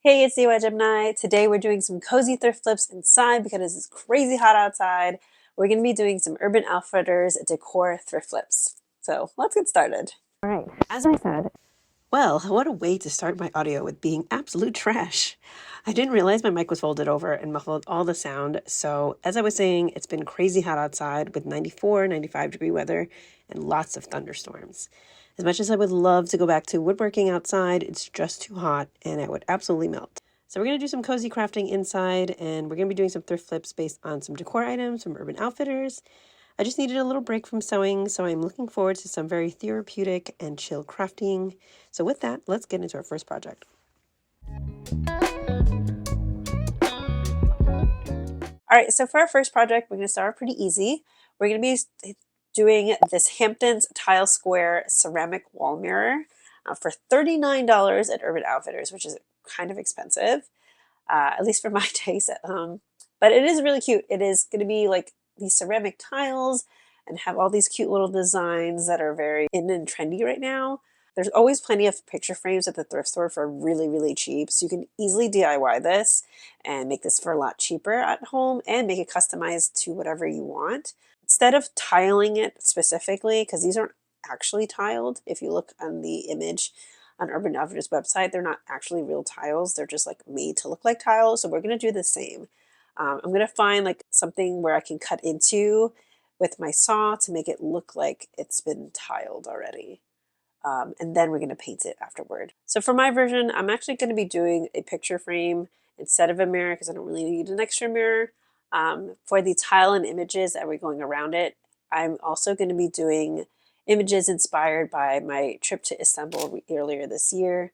Hey, it's the Gemini. Today we're doing some cozy thrift flips inside because it's crazy hot outside. We're going to be doing some Urban Outfitters decor thrift flips. So let's get started. All right, as I said. Well, what a way to start my audio with being absolute trash. I didn't realize my mic was folded over and muffled all the sound. So, as I was saying, it's been crazy hot outside with 94, 95-degree weather and lots of thunderstorms. As much as I would love to go back to woodworking outside, it's just too hot and I would absolutely melt. So we're going to do some cozy crafting inside, and we're going to be doing some thrift flips based on some decor items from Urban Outfitters. I just needed a little break from sewing, so I'm looking forward to some very therapeutic and chill crafting. So with that, let's get into our first project. All right, so for our first project, we're going to start pretty easy. We're going to be doing this Hamptons Tile Square ceramic wall mirror for $39 at Urban Outfitters, which is kind of expensive, at least for my taste. But it is really cute. It is going to be like these ceramic tiles and have all these cute little designs that are very in and trendy right now. There's always plenty of picture frames at the thrift store for really, really cheap. So you can easily DIY this and make this for a lot cheaper at home and make it customized to whatever you want. Instead of tiling it specifically, because these aren't actually tiled, if you look on the image on Urban Outfitters website, they're not actually real tiles. They're just like made to look like tiles. So we're going to do the same. I'm going to find like something where I can cut into with my saw to make it look like it's been tiled already. And then we're going to paint it afterward. So for my version, I'm actually going to be doing a picture frame instead of a mirror because I don't really need an extra mirror. For the tile and images that we're going around it, I'm also going to be doing images inspired by my trip to Istanbul earlier this year.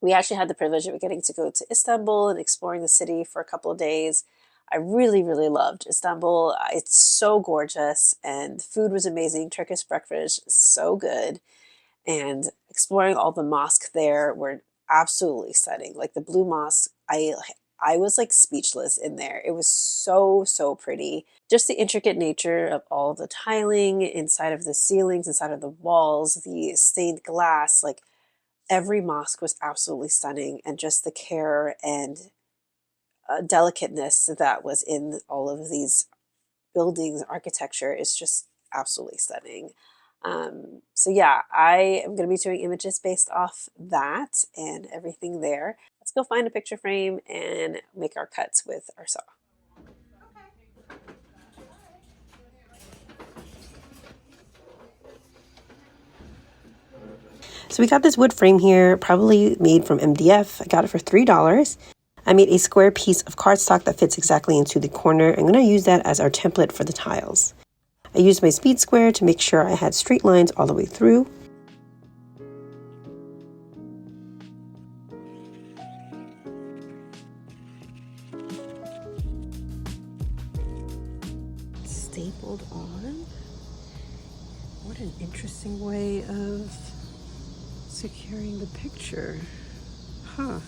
We actually had the privilege of getting to go to Istanbul and exploring the city for a couple of days. I really, really loved Istanbul. It's so gorgeous and food was amazing. Turkish breakfast is so good. And exploring all the mosques there were absolutely stunning. Like the Blue Mosque, I was like speechless in there. It was so pretty. Just the intricate nature of all the tiling inside of the ceilings, inside of the walls, the stained glass, like every mosque was absolutely stunning, and just the care and delicateness that was in all of these buildings, architecture is just absolutely stunning. So yeah, I am going to be doing images based off that and everything there. Let's go find a picture frame and make our cuts with our saw. So we got this wood frame here, probably made from MDF. I got it for $3. I made a square piece of cardstock that fits exactly into the corner. I'm going to use that as our template for the tiles. I used my speed square to make sure I had straight lines all the way through. Stapled on. What an interesting way of securing the picture. Huh.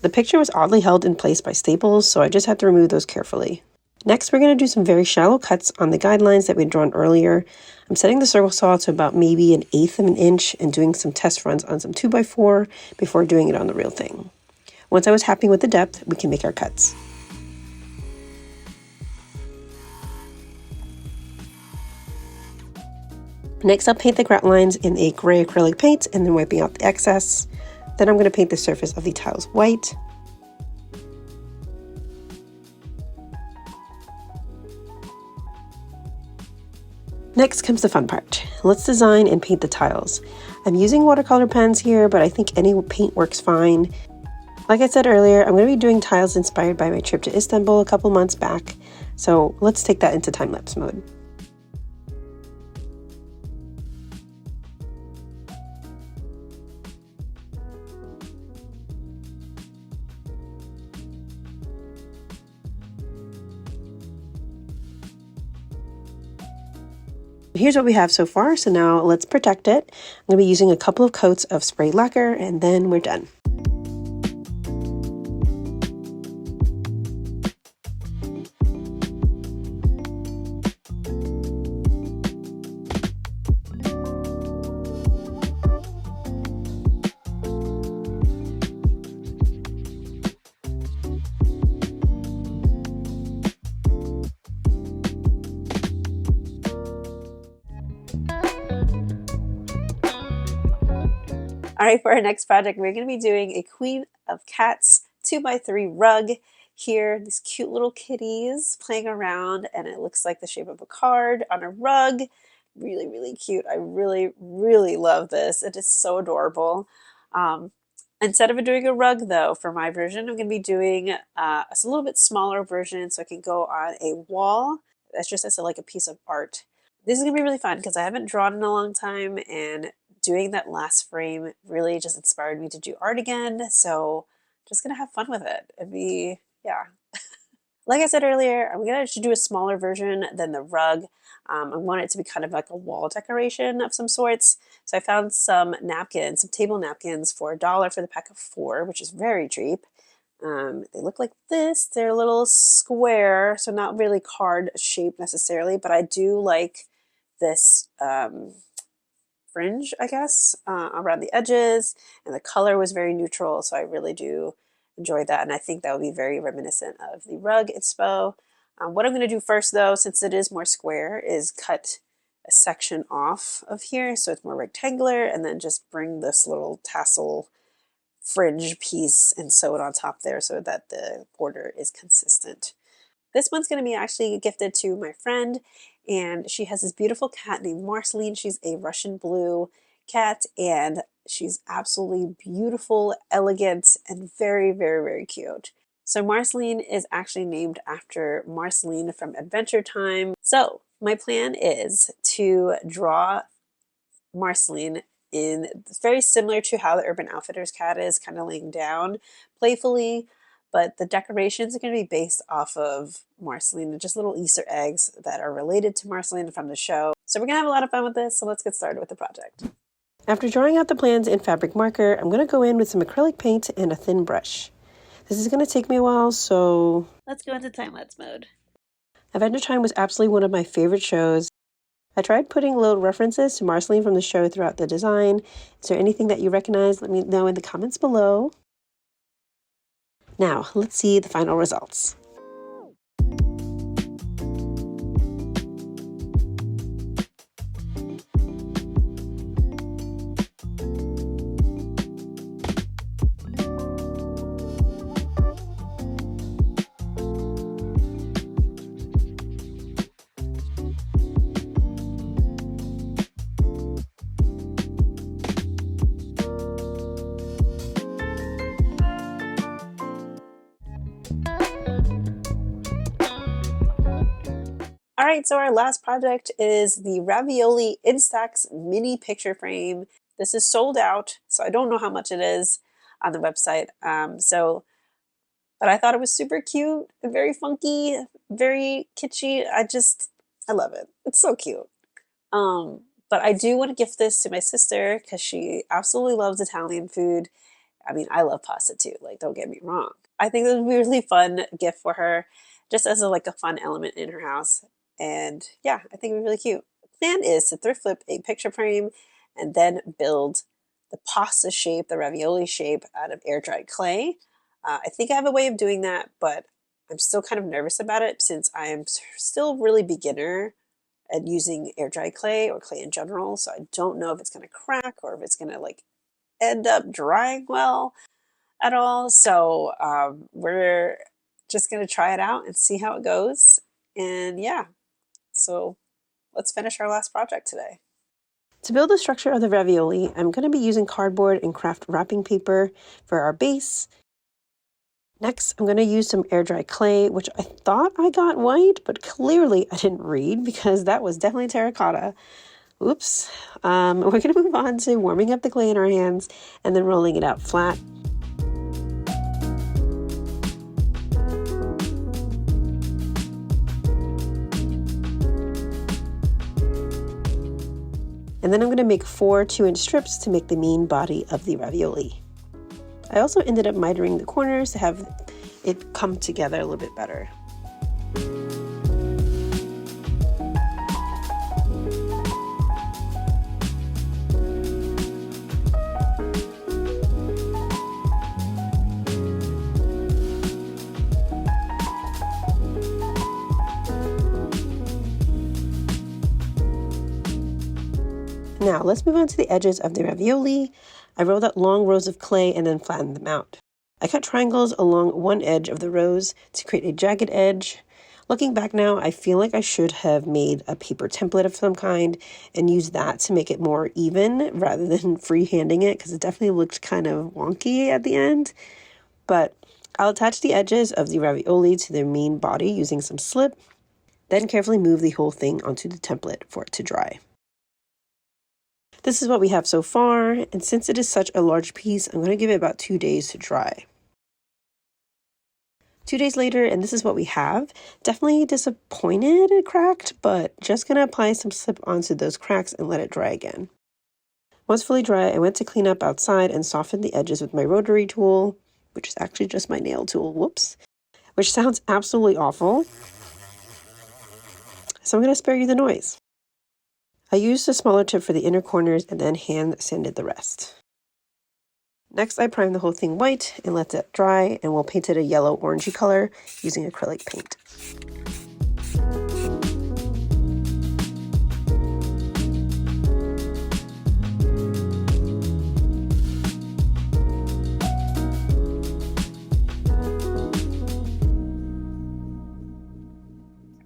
The picture was oddly held in place by staples, so I just had to remove those carefully. Next, we're going to do some very shallow cuts on the guidelines that we'd drawn earlier. I'm setting the circle saw to about maybe 1/8 of an inch and doing some test runs on some 2x4 before doing it on the real thing. Once I was happy with the depth, we can make our cuts. Next, I'll paint the grout lines in a gray acrylic paint and then wiping out the excess. Then I'm going to paint the surface of the tiles white. Next comes the fun part. Let's design and paint the tiles. I'm using watercolor pens here, but I think any paint works fine. Like I said earlier, I'm going to be doing tiles inspired by my trip to Istanbul a couple months back. So let's take that into time-lapse mode. Here's what we have so far, so now let's protect it. I'm going to be using a couple of coats of spray lacquer and then we're done. All right, for our next project, we're going to be doing a Queen of Cats 2x3 rug. Here, these cute little kitties playing around, and it looks like the shape of a card on a rug. Really, really cute. I really, really love this. It is so adorable. Instead of doing a rug, though, for my version, I'm going to be doing a little bit smaller version so it can go on a wall. That's just as like a piece of art. This is going to be really fun because I haven't drawn in a long time, and doing that last frame really just inspired me to do art again. So just going to have fun with it. It'd be, yeah. Like I said earlier, I'm going to do a smaller version than the rug. I want it to be kind of like a wall decoration of some sorts. So I found some napkins, some table napkins for $1 for the pack of 4, which is very cheap. They look like this. They're a little square, so not really card shape necessarily, but I do like this fringe, I guess, around the edges, and the color was very neutral, so I really do enjoy that, and I think that would be very reminiscent of the rug inspo. What I'm going to do first, though, since it is more square, is cut a section off of here so it's more rectangular, and then just bring this little tassel fringe piece and sew it on top there so that the border is consistent. This one's going to be actually gifted to my friend, and she has this beautiful cat named Marceline. She's a Russian blue cat, and she's absolutely beautiful, elegant, and very, very, very cute. So Marceline is actually named after Marceline from Adventure Time. So my plan is to draw Marceline in very similar to how the Urban Outfitters cat is, kind of laying down playfully, but the decorations are going to be based off of Marceline and just little Easter eggs that are related to Marceline from the show. So we're going to have a lot of fun with this, so let's get started with the project. After drawing out the plans in fabric marker, I'm going to go in with some acrylic paint and a thin brush. This is going to take me a while, so let's go into time-lapse mode. Adventure Time was absolutely one of my favorite shows. I tried putting little references to Marceline from the show throughout the design. Is there anything that you recognize? Let me know in the comments below. Now, let's see the final results. All right, so our last project is the Ravioli Instax mini picture frame. This is sold out, so I don't know how much it is on the website. But I thought it was super cute and very funky, very kitschy. I love it. It's so cute. But I do want to gift this to my sister because she absolutely loves Italian food. I mean, I love pasta too, like, don't get me wrong. I think this would be a really fun gift for her, just as a fun element in her house. And yeah, I think it would be really cute. The plan is to thrift flip a picture frame and then build the pasta shape, the ravioli shape, out of air-dried clay. I think I have a way of doing that, but I'm still kind of nervous about it since I am still really beginner at using air-dried clay or clay in general. So I don't know if it's going to crack or if it's going to end up drying well at all. So we're just going to try it out and see how it goes. And yeah, so let's finish our last project today. To build the structure of the ravioli, I'm going to be using cardboard and craft wrapping paper for our base. Next, I'm going to use some air-dry clay, which I thought I got white, but clearly I didn't read because that was definitely terracotta. Oops. We're going to move on to warming up the clay in our hands and then rolling it out flat. And then I'm going to make 4 2-inch strips to make the main body of the ravioli. I also ended up mitering the corners to have it come together a little bit better. Now let's move on to the edges of the ravioli. I rolled out long rows of clay and then flattened them out. I cut triangles along one edge of the rows to create a jagged edge. Looking back now, I feel like I should have made a paper template of some kind and used that to make it more even rather than freehanding it, because it definitely looked kind of wonky at the end. But I'll attach the edges of the ravioli to their main body using some slip, then carefully move the whole thing onto the template for it to dry. This is what we have so far, and since it is such a large piece, I'm going to give it about 2 days to dry. 2 days later, and this is what we have. Definitely disappointed it cracked, but just going to apply some slip onto those cracks and let it dry again. Once fully dry, I went to clean up outside and soften the edges with my rotary tool, which is actually just my nail tool, whoops, which sounds absolutely awful. So I'm going to spare you the noise. I used a smaller tip for the inner corners and then hand sanded the rest. Next, I primed the whole thing white and let it dry, and we'll paint it a yellow orangey color using acrylic paint.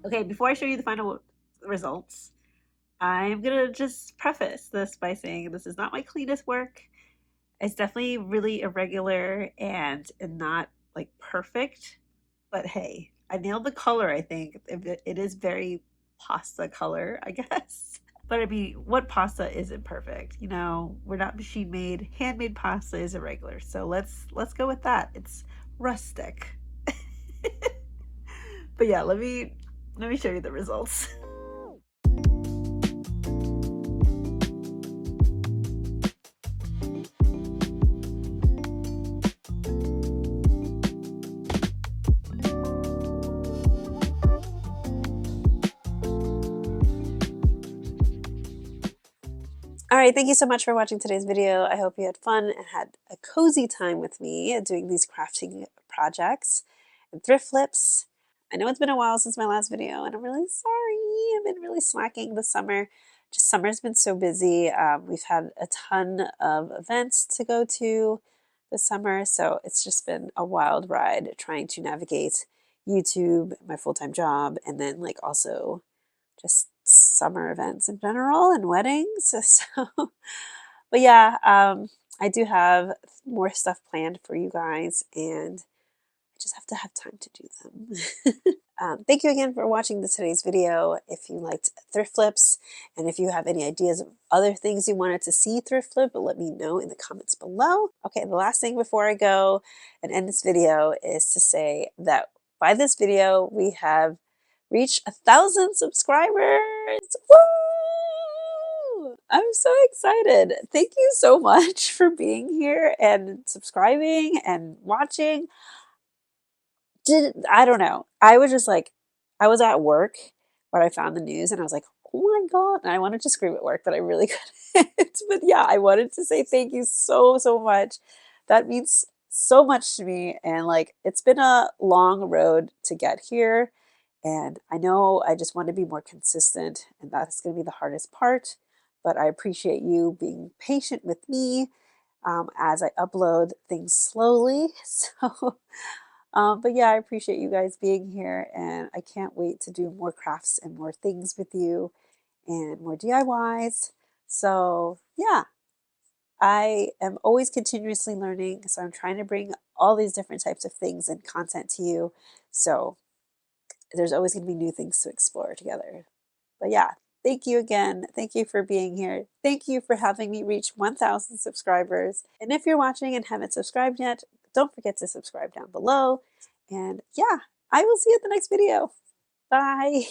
Okay, before I show you the final results, I'm gonna just preface this by saying this is not my cleanest work. It's definitely really irregular and not like perfect, but hey, I nailed the color, I think. It is very pasta color, I guess. But I mean, what pasta isn't perfect? You know, we're not machine made. Handmade pasta is irregular. So let's go with that. It's rustic. But yeah, let me show you the results. All right, thank you so much for watching today's video. I hope you had fun and had a cozy time with me doing these crafting projects and thrift flips. I know it's been a while since my last video, and I'm really sorry. I've been really slacking this summer. Just summer's been so busy. We've had a ton of events to go to this summer, so it's just been a wild ride trying to navigate YouTube, my full-time job, and then like also just summer events in general and weddings. So, but yeah, I do have more stuff planned for you guys, and I just have to have time to do them. Thank you again for watching today's video. If you liked thrift flips, and if you have any ideas of other things you wanted to see thrift flip, let me know in the comments below. Okay, the last thing before I go and end this video is to say that by this video, we have reached 1,000 subscribers. Woo! I'm so excited. Thank you so much for being here and subscribing and watching. I don't know. I was just like, I was at work when I found the news and I was like, oh my God. And I wanted to scream at work, but I really couldn't. But yeah, I wanted to say thank you so, so much. That means so much to me. And like, it's been a long road to get here. And I know I just want to be more consistent, and that's going to be the hardest part. But I appreciate you being patient with me as I upload things slowly. So, but yeah, I appreciate you guys being here, and I can't wait to do more crafts and more things with you and more DIYs. So, yeah, I am always continuously learning. So, I'm trying to bring all these different types of things and content to you. So, there's always going to be new things to explore together. But yeah, thank you again. Thank you for being here. Thank you for having me reach 1,000 subscribers. And if you're watching and haven't subscribed yet, don't forget to subscribe down below. And yeah, I will see you at the next video. Bye.